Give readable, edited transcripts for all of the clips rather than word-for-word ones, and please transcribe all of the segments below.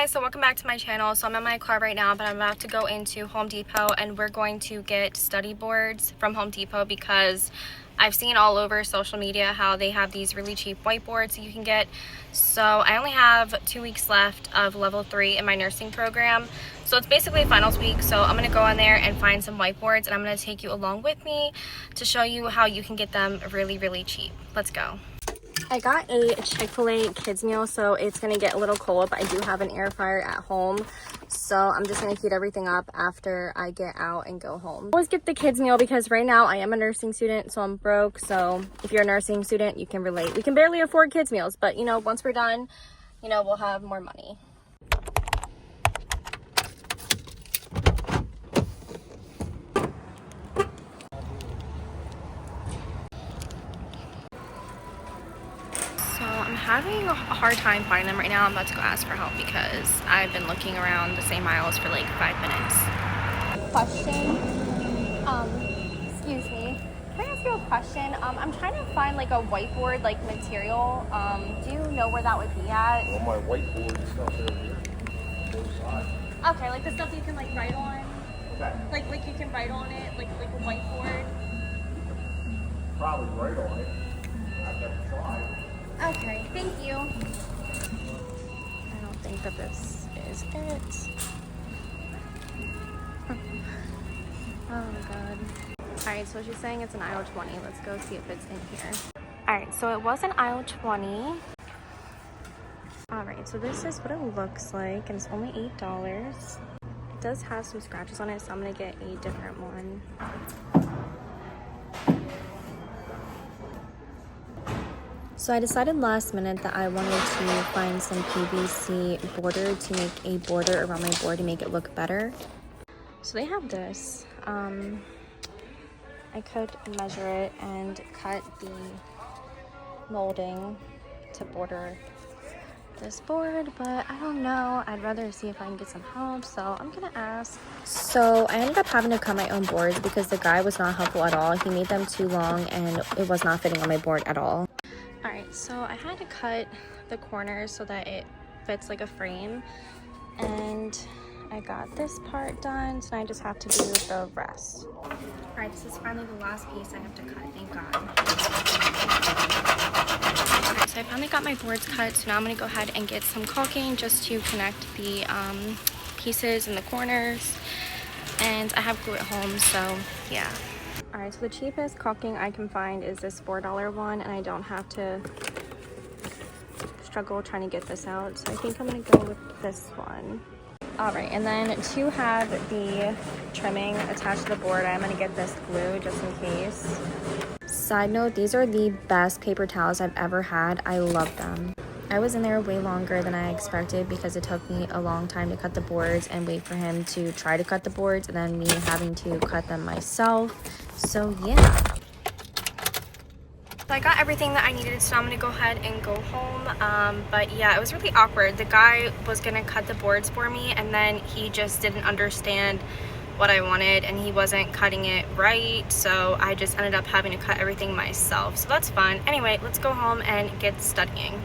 guys, so welcome back to my channel. So I'm in my car right now, but I'm about to go into Home Depot and we're going to get study boards from Home Depot because I've seen all over social media how they have these really cheap whiteboards that you can get. So I only have 2 weeks left of level 3 in my nursing program. So it's basically finals week. So I'm going to go on there and find some whiteboards and I'm going to take you along with me to show you how you can get them really cheap. Let's go. I got a Chick-fil-A kids meal, so it's gonna get a little cold, but I do have an air fryer at home, so I'm just gonna heat everything up after I get out and go home. I always get the kids meal because right now I am a nursing student, so I'm broke. So if you're a nursing student, you can relate. We can barely afford kids meals, but you know, once we're done, you know, we'll have more money. I'm having a hard time finding them right now. I'm about to go ask for help because I've been looking around the same aisles for like 5 minutes. Question, excuse me, can I ask you a question? I'm trying to find like a whiteboard like material. Do you know where that would be at? Well, my whiteboard and stuff over here. Okay, like the stuff you can like write on. Okay. Like you can write on it, like a whiteboard. Probably write on it. I've never tried. Okay, thank you. I don't think that this is it. Oh god. Alright, so she's saying it's in aisle 20. Let's go see if it's in here. Alright, so it was in aisle 20. Alright, so this is what it looks like, and it's only $8. It does have some scratches on it, so I'm gonna get a different one. So I decided last minute that I wanted to find some PVC border to make a border around my board to make it look better. So they have this. I could measure it and cut the molding to border this board, but I don't know. I'd rather see if I can get some help, so I'm gonna ask. So I ended up having to cut my own boards because the guy was not helpful at all. He made them too long and it was not fitting on my board at all. Alright, so I had to cut the corners so that it fits like a frame, and I got this part done, so I just have to do the rest. Alright, this is finally the last piece I have to cut, thank God. Alright, so I finally got my boards cut, so now I'm going to go ahead and get some caulking just to connect the pieces in the corners, and I have glue at home, so yeah. Alright, so the cheapest caulking I can find is this $4 one, and I don't have to struggle trying to get this out. So I think I'm going to go with this one. Alright, and then to have the trimming attached to the board, I'm going to get this glue just in case. Side note, these are the best paper towels I've ever had. I love them. I was in there way longer than I expected because it took me a long time to cut the boards and wait for him to try to cut the boards, and then me having to cut them myself. So yeah. So I got everything that I needed, so I'm gonna go ahead and go home. But yeah, it was really awkward. The guy was gonna cut the boards for me, and then he just didn't understand what I wanted, and he wasn't cutting it right, so I just ended up having to cut everything myself. So that's fun. Anyway, let's go home and get studying.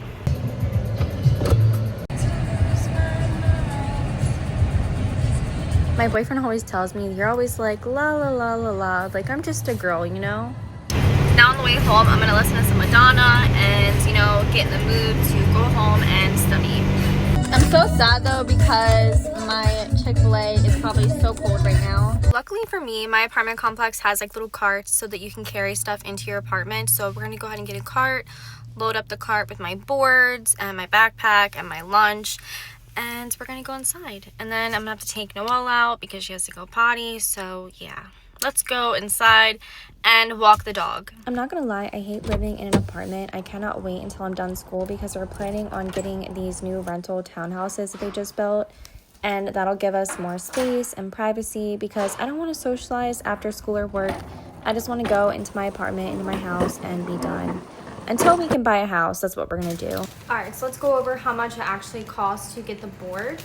My boyfriend always tells me, you're always like, la la la la la, like I'm just a girl, you know? Now on the way home, I'm gonna listen to some Madonna and, you know, get in the mood to go home and study. I'm so sad though because my Chick-fil-A is probably so cold right now. Luckily for me, my apartment complex has like little carts so that you can carry stuff into your apartment. So we're gonna go ahead and get a cart, load up the cart with my boards and my backpack and my lunch, and we're gonna go inside. And then I'm gonna have to take Noelle out because she has to go potty, so yeah. Let's go inside and walk the dog. I'm not gonna lie, I hate living in an apartment. I cannot wait until I'm done school because we're planning on getting these new rental townhouses that they just built, and that'll give us more space and privacy because I don't want to socialize after school or work. I just want to go into my apartment, into my house, and be done. Until we can buy a house, that's what we're gonna do. Alright, so let's go over how much it actually costs to get the board.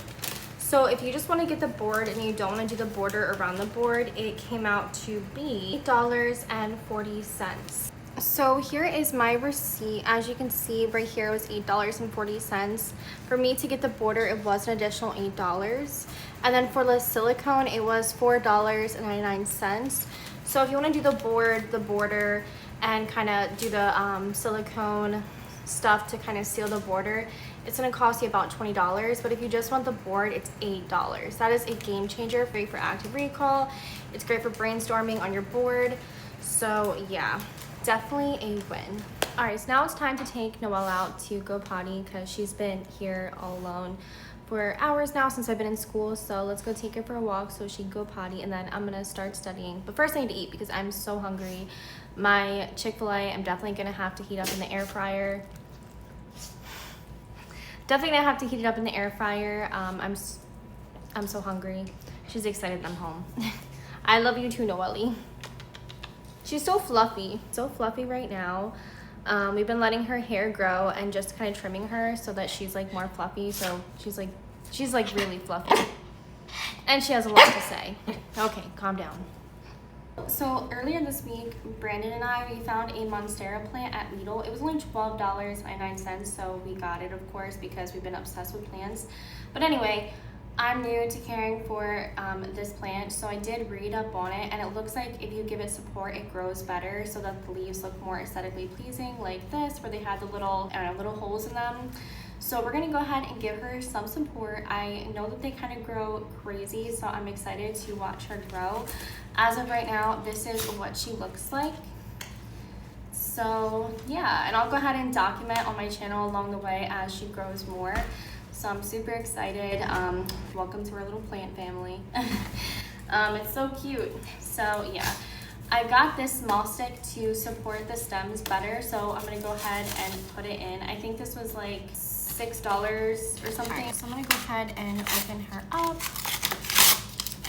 So if you just want to get the board and you don't want to do the border around the board, it came out to be $8.40. So here is my receipt. As you can see right here, it was $8.40. For me to get the border, it was an additional $8. And then for the silicone, it was $4.99. So if you want to do the border, and kind of do the silicone stuff to kind of seal the border, it's going to cost you about $20. But if you just want the board, it's $8. That is a game changer. Great for active recall. It's great for brainstorming on your board. So yeah, definitely a win. All right, so now it's time to take Noelle out to go potty because she's been here all alone for hours now since I've been in school. So let's go take her for a walk so she can go potty, and then I'm gonna start studying. But first I need to eat because I'm so hungry. My Chick-fil-A, I'm definitely gonna have to heat up in the air fryer. Definitely gonna have to heat it up in the air fryer. I'm so hungry. She's excited I'm home. I love you too, Noelle. She's so fluffy right now. We've been letting her hair grow and just kind of trimming her so that she's like more fluffy. So she's like really fluffy, and she has a lot to say. Okay, calm down. So earlier this week, Brandon and I, we found a Monstera plant at Lidl. It was only $12.99, so we got it, of course, because we've been obsessed with plants. But anyway, I'm new to caring for this plant, so I did read up on it, and it looks like if you give it support, it grows better so that the leaves look more aesthetically pleasing, like this, where they had the little, I don't know, little holes in them. So we're gonna go ahead and give her some support. I know that they kind of grow crazy, so I'm excited to watch her grow. As of right now, this is what she looks like. So yeah, and I'll go ahead and document on my channel along the way as she grows more. So I'm super excited. Welcome to our little plant family. It's so cute. So yeah, I got this small stick to support the stems better, so I'm gonna go ahead and put it in. I think this was like $6 or something. Right, so I'm gonna go ahead and open her up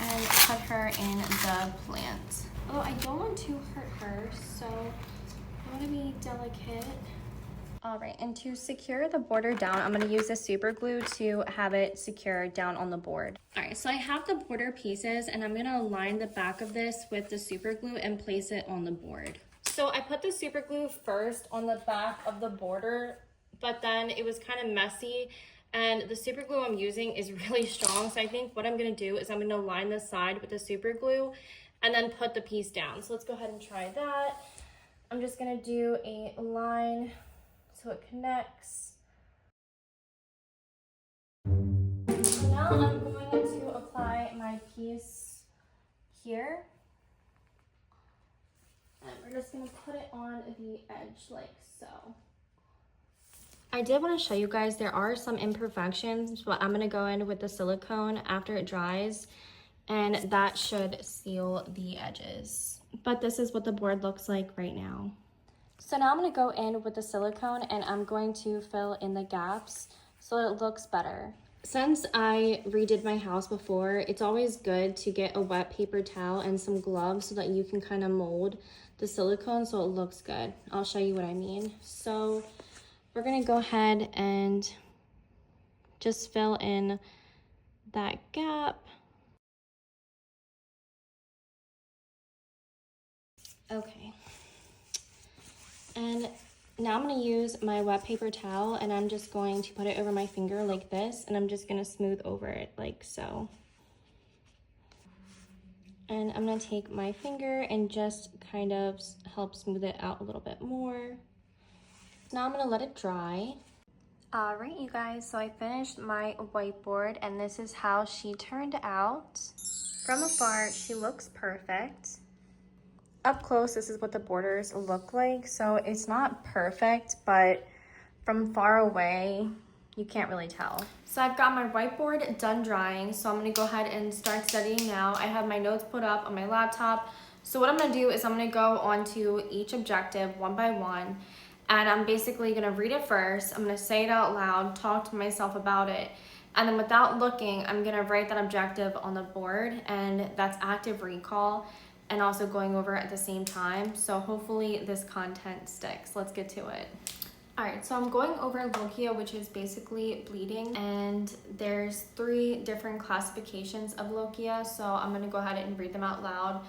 and put her in the plant. Although I don't want to hurt her, so I want to be delicate. All right, and to secure the border down, I'm gonna use the super glue to have it secure down on the board. All right, so I have the border pieces, and I'm gonna align the back of this with the super glue and place it on the board. So I put the super glue first on the back of the border, but then it was kind of messy, and the super glue I'm using is really strong. So I think what I'm gonna do is I'm gonna line the side with the super glue and then put the piece down. So let's go ahead and try that. I'm just gonna do a line so it connects. So now I'm going to apply my piece here. And we're just gonna put it on the edge like so. I did want to show you guys there are some imperfections, but I'm gonna go in with the silicone after it dries, and that should seal the edges. But this is what the board looks like right now. So now I'm gonna go in with the silicone and I'm going to fill in the gaps so it looks better. Since I redid my house before, it's always good to get a wet paper towel and some gloves so that you can kind of mold the silicone so it looks good. I'll show you what I mean. So we're gonna go ahead and just fill in that gap. Okay. And now I'm gonna use my wet paper towel and I'm just going to put it over my finger like this, and I'm just gonna smooth over it like so. And I'm gonna take my finger and just kind of help smooth it out a little bit more. Now I'm gonna let it dry. All right, you guys, so I finished my whiteboard and this is how she turned out. From afar, she looks perfect. Up close, this is what the borders look like. So it's not perfect, but from far away, you can't really tell. So I've got my whiteboard done drying, so I'm gonna go ahead and start studying now. I have my notes put up on my laptop. So what I'm gonna do is I'm gonna go onto each objective one by one, and I'm basically gonna read it first. I'm gonna say it out loud, talk to myself about it, and then without looking, I'm gonna write that objective on the board, and that's active recall and also going over at the same time. So hopefully this content sticks. Let's get to it. All right, so I'm going over lochia, which is basically bleeding, and there's 3 different classifications of lochia. So I'm gonna go ahead and read them out loud,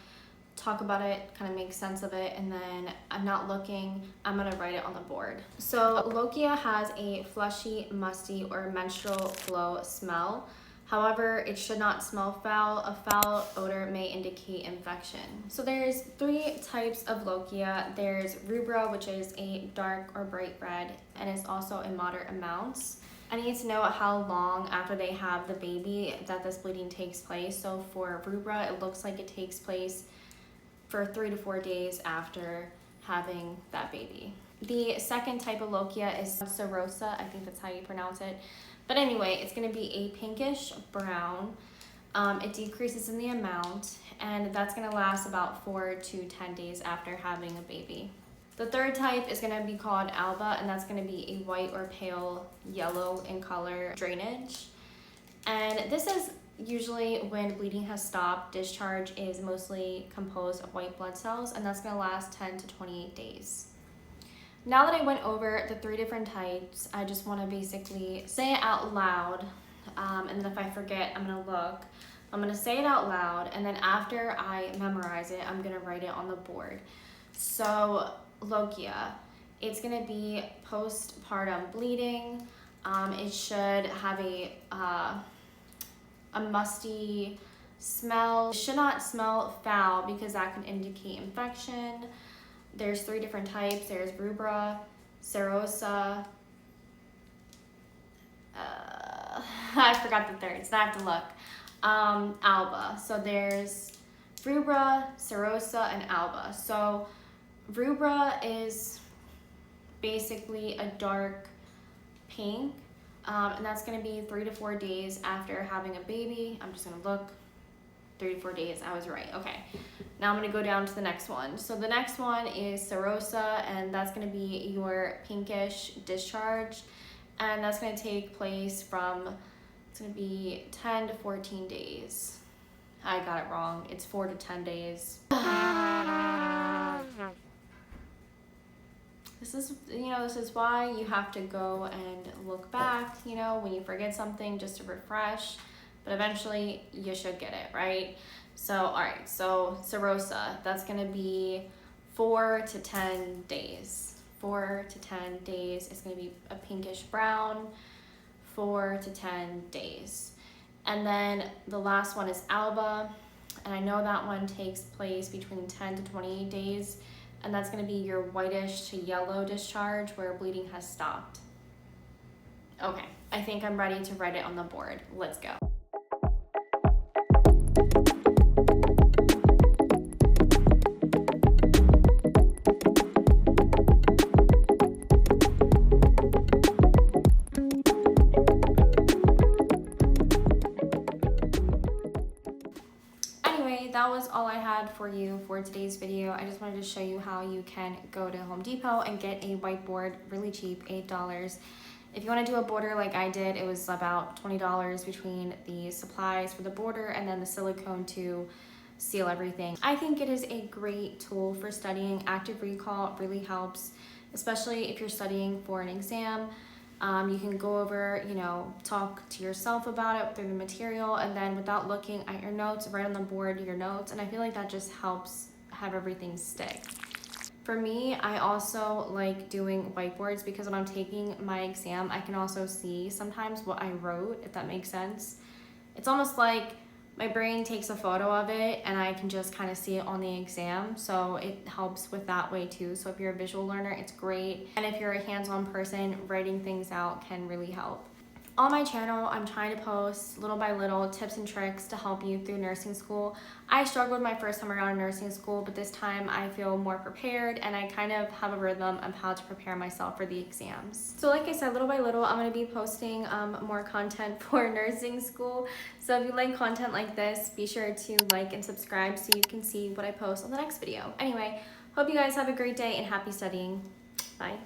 talk about it, kind of make sense of it, and then I'm not looking, I'm gonna write it on the board. So lochia has a fleshy, musty, or menstrual flow smell. However, it should not smell foul. A foul odor may indicate infection. So there's 3 types of lochia. There's rubra, which is a dark or bright red, and is also in moderate amounts. I need to know how long after they have the baby that this bleeding takes place. So for rubra, it looks like it takes place for 3 to 4 days after having that baby. The second type of lochia is serosa. I think that's how you pronounce it. But anyway, it's going to be a pinkish brown. It decreases in the amount, and that's going to last about 4 to 10 days after having a baby. The third type is going to be called alba, and that's going to be a white or pale yellow in color drainage. And this is usually when bleeding has stopped. Discharge is mostly composed of white blood cells, and that's going to last 10 to 28 days. Now that I went over the 3 different types, I just want to basically say it out loud, and then if I forget, I'm going to look. I'm going to say it out loud, and then after I memorize it, I'm going to write it on the board. So lochia, it's going to be postpartum bleeding. It should have a musty smell. It should not smell foul because that can indicate infection. There's 3 different types. There's rubra, serosa, I forgot the third, so I have to look. Alba. So there's rubra, serosa, and alba. So rubra is basically a dark pink, and that's going to be 3 to 4 days after having a baby. I'm just going to look. 3 to 4 days, I was right. Okay, now I'm going to go down to the next one. So the next one is serosa, and that's going to be your pinkish discharge, and that's going to take place from, it's going to be 10 to 14 days. I got it wrong. It's 4 to 10 days. This is why you have to go and look back, when you forget something, just to refresh. But eventually you should get it, right? So, all right, so serosa, that's gonna be 4 to 10 days. 4 to 10 days, it's gonna be a pinkish brown, 4 to 10 days. And then the last one is alba, and I know that one takes place between 10 to 28 days, and that's gonna be your whitish to yellow discharge where bleeding has stopped. Okay, I think I'm ready to write it on the board. Let's go. That was all I had for you for today's video. I just wanted to show you how you can go to Home Depot and get a whiteboard really cheap, $8. If you want to do a border like I did, it was about $20 between the supplies for the border and then the silicone to seal everything. I think it is a great tool for studying. Active recall really helps, especially if you're studying for an exam. You can go over, talk to yourself about it through the material, and then without looking at your notes, write on the board your notes, and I feel like that just helps have everything stick. For me, I also like doing whiteboards because when I'm taking my exam, I can also see sometimes what I wrote, if that makes sense. It's almost like my brain takes a photo of it and I can just kind of see it on the exam, so it helps with that way too. So if you're a visual learner, it's great, and if you're a hands-on person, writing things out can really help. On my channel, I'm trying to post little by little tips and tricks to help you through nursing school. I struggled my first time around in nursing school, but this time I feel more prepared and I kind of have a rhythm of how to prepare myself for the exams. So like I said, little by little, I'm going to be posting more content for nursing school. So if you like content like this, be sure to like and subscribe so you can see what I post on the next video. Anyway, hope you guys have a great day and happy studying. Bye.